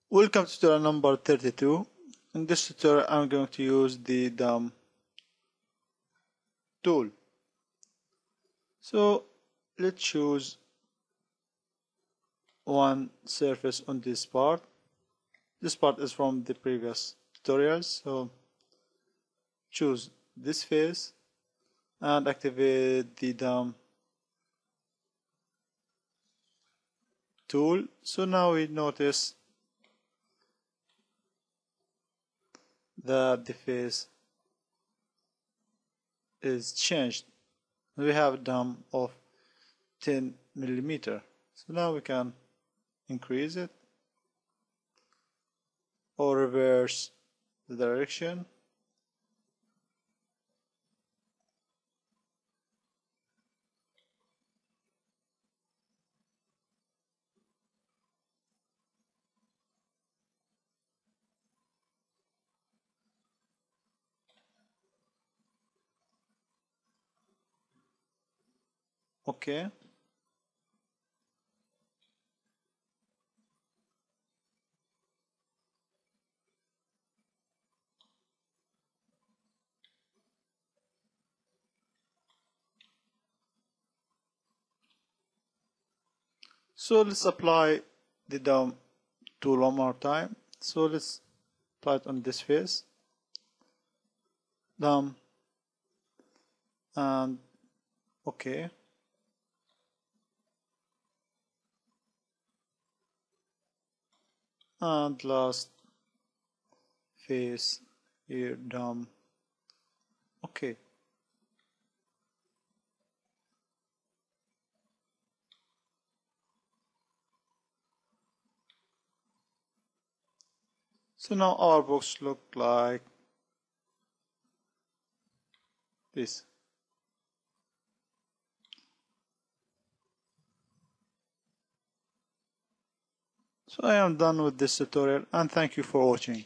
Welcome to tutorial number 32. In this tutorial I'm going to use the dumb tool. So let's choose one surface on this part. This part is from the previous tutorials, so choose this face and activate the dumb tool. So now we notice that the face is changed. We have a dumb of 10 millimeter. So now we can increase it or reverse the direction. Okay. So let's apply the dumb tool one more time. So let's apply it on this face. Dumb and okay. And last face here, dumb. Okay. So now our box look like this. So I am done with this tutorial and thank you for watching.